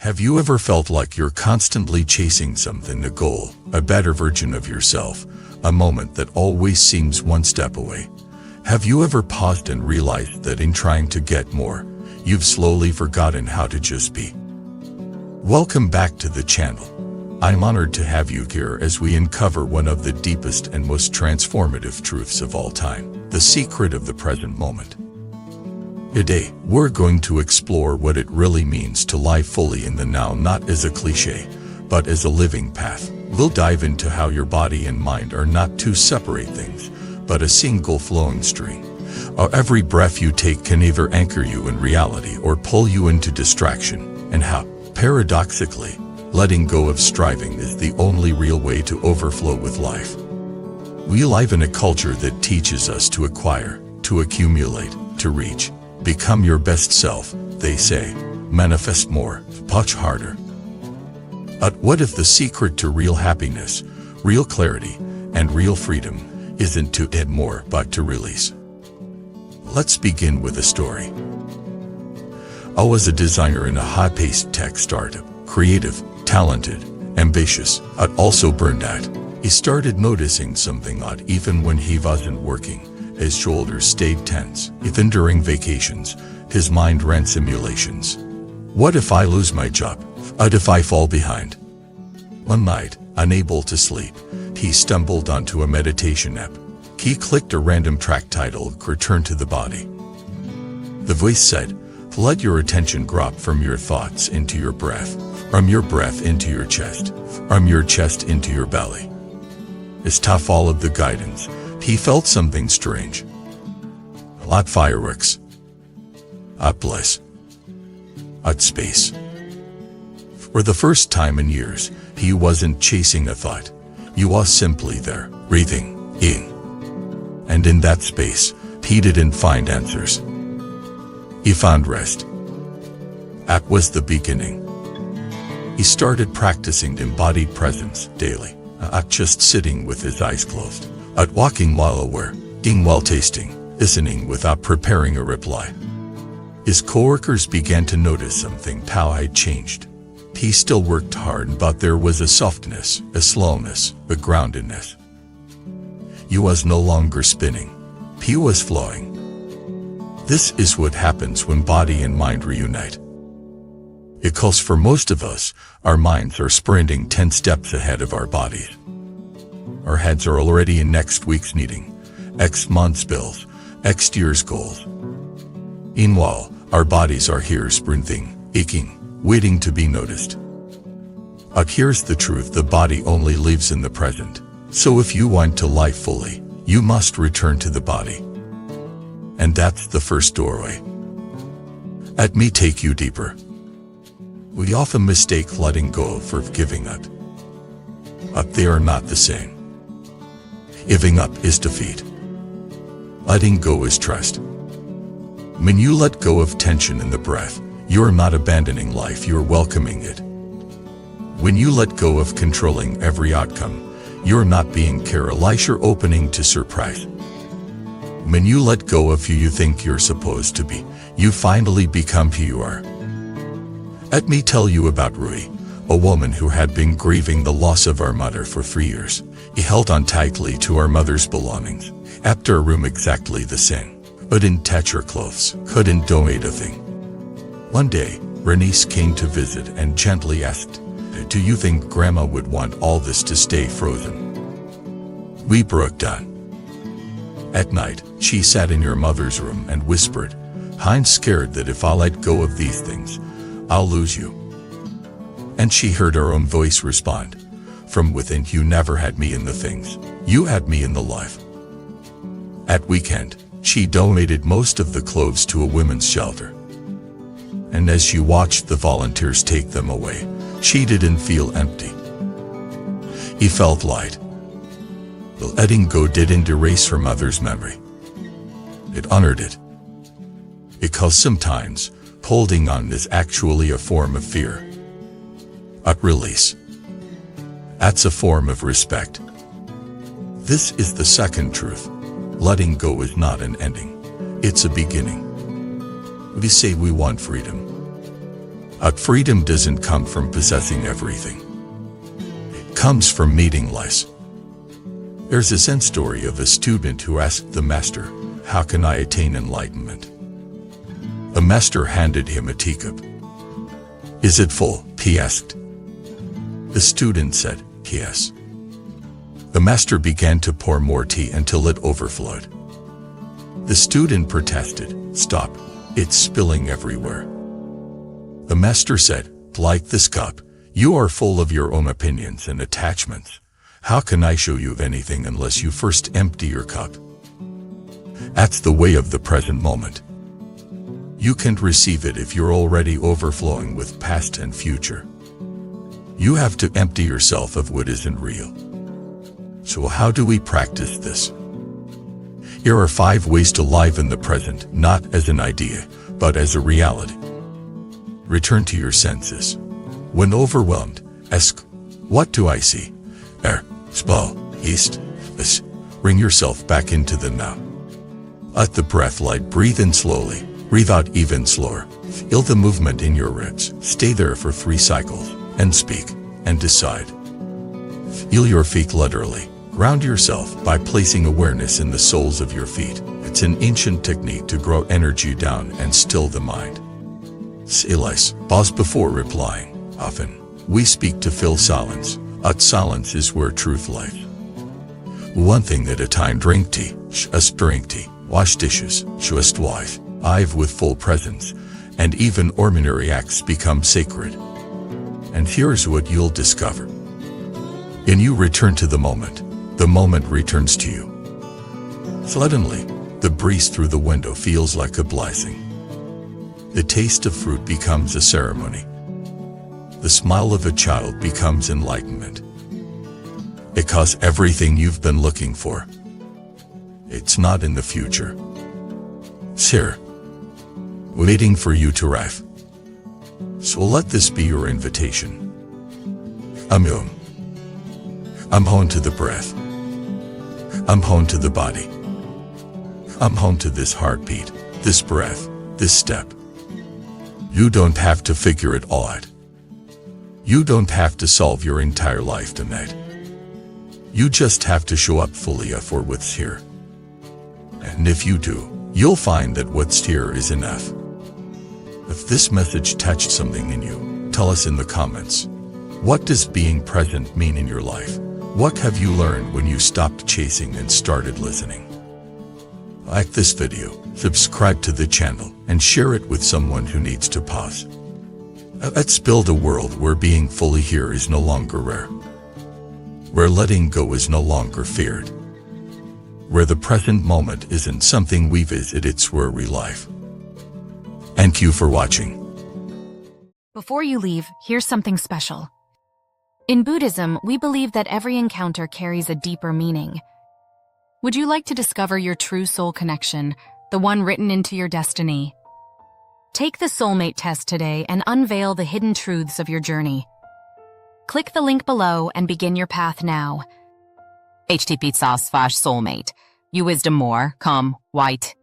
Have you ever felt like you're constantly chasing something, a goal, a better version of yourself, a moment that always seems one step away? Have you ever paused and realized that in trying to get more, you've slowly forgotten how to just be? Welcome back to the channel. I'm honored to have you here as we uncover one of the deepest and most transformative truths of all time, the secret of the present moment. Today, we're going to explore what it really means to live fully in the now, not as a cliche, but as a living path. We'll dive into how your body and mind are not two separate things, but a single flowing stream. How every breath you take can either anchor you in reality or pull you into distraction, and how, paradoxically, letting go of striving is the only real way to overflow with life. We live in a culture that teaches us to acquire, to accumulate, to reach. Become your best self, they say. Manifest more, push harder. But what if the secret to real happiness, real clarity, and real freedom isn't to add more but to release? Let's begin with a story. I was a designer in a high-paced tech startup, creative, talented, ambitious, but also burned out. He started noticing something odd even when he wasn't working. His shoulders stayed tense. Even during vacations, his mind ran simulations. What if I lose my job? What if I fall behind? One night, unable to sleep, he stumbled onto a meditation app. He clicked a random track titled "Return to the Body." The voice said, "Let your attention drop from your thoughts into your breath, from your breath into your chest, from your chest into your belly." As he followed the guidance, he felt something strange. Like fireworks. At bliss. At space. For the first time in years, he wasn't chasing a thought. He was simply there, breathing in. And in that space, he didn't find answers. He found rest. That was the beginning. He started practicing embodied presence daily, not just sitting with his eyes closed. At walking while aware, eating while tasting, listening without preparing a reply. His coworkers began to notice something. How had changed. He still worked hard, but there was a softness, a slowness, a groundedness. He was no longer spinning. He was flowing. This is what happens when body and mind reunite. Because for most of us, our minds are sprinting 10 steps ahead of our bodies. Our heads are already in next week's meeting, next month's bills, next year's goals. Meanwhile, our bodies are here sprinting, aching, waiting to be noticed. But here's the truth: the body only lives in the present. So if you want to live fully, you must return to the body. And that's the first doorway. Let me take you deeper. We often mistake letting go for giving up. But they are not the same. Giving up is defeat. Letting go is trust. When you let go of tension in the breath, you're not abandoning life, you're welcoming it. When you let go of controlling every outcome, you're not being careless, you're opening to surprise. When you let go of who you think you're supposed to be, you finally become who you are. Let me tell you about Rui, a woman who had been grieving the loss of our mother for 3 years. He held on tightly to our mother's belongings, kept her room exactly the same, couldn't touch her clothes, couldn't donate a thing. One day, Bernice came to visit and gently asked, "Do you think Grandma would want all this to stay frozen?" We broke down. At night, she sat in her mother's room and whispered, "I'm scared that if I let go of these things, I'll lose you." And she heard her own voice respond, "From within, you never had me in the things. You had me in the life." At weekend, she donated most of the clothes to a women's shelter. And as she watched the volunteers take them away, she didn't feel empty. He felt light. The letting go didn't erase her mother's memory. It honored it. Because sometimes, holding on is actually a form of fear. But release. That's a form of respect. This is the second truth. Letting go is not an ending. It's a beginning. We say we want freedom. Freedom doesn't come from possessing everything. It comes from meeting less. There's a Zen story of a student who asked the master, "How can I attain enlightenment?" The master handed him a teacup. "Is it full?" he asked. The student said, "Yes." The master began to pour more tea until it overflowed. The student protested, "Stop, it's spilling everywhere." The master said, "Like this cup, you are full of your own opinions and attachments. How can I show you anything unless you first empty your cup?" That's the way of the present moment. You can't receive it if you're already overflowing with past and future. You have to empty yourself of what isn't real. So how do we practice this? Here are 5 ways to live in the present, not as an idea, but as a reality. Return to your senses. When overwhelmed, ask, "What do I see?" Smell, taste, this. Bring yourself back into the now. Let the breath light. Breathe in slowly. Breathe out even slower. Feel the movement in your ribs. Stay there for 3 cycles, and speak, and decide. Feel your feet literally. Ground yourself by placing awareness in the soles of your feet. It's an ancient technique to grow energy down and still the mind. Say less. Pause before replying. Often, we speak to fill silence. Silence is where truth lies. One thing at a time. Drink tea. Drink tea. Wash dishes. Just wash. I've with full presence. And even ordinary acts become sacred. And here's what you'll discover. When you return to the moment returns to you. Suddenly, the breeze through the window feels like a blessing. The taste of fruit becomes a ceremony. The smile of a child becomes enlightenment. Because everything you've been looking for, it's not in the future. It's here, waiting for you to arrive. So let this be your invitation. I'm home to the breath. I'm home to the body. I'm home to this heartbeat, this breath, this step. You don't have to figure it all out. You don't have to solve your entire life tonight. You just have to show up fully for what's here. And if you do, you'll find that what's here is enough. If this message touched something in you, tell us in the comments. What does being present mean in your life? What have you learned when you stopped chasing and started listening? Like this video, subscribe to the channel, and share it with someone who needs to pause. Let's build a world where being fully here is no longer rare. Where letting go is no longer feared. Where the present moment isn't something we visit, it's where we live. Thank you for watching. Before you leave, here's something special. In Buddhism, we believe that every encounter carries a deeper meaning. Would you like to discover your true soul connection, the one written into your destiny? Take the Soulmate Test today and unveil the hidden truths of your journey. Click the link below and begin your path now. http://soulmate. You wisdom more, come, white.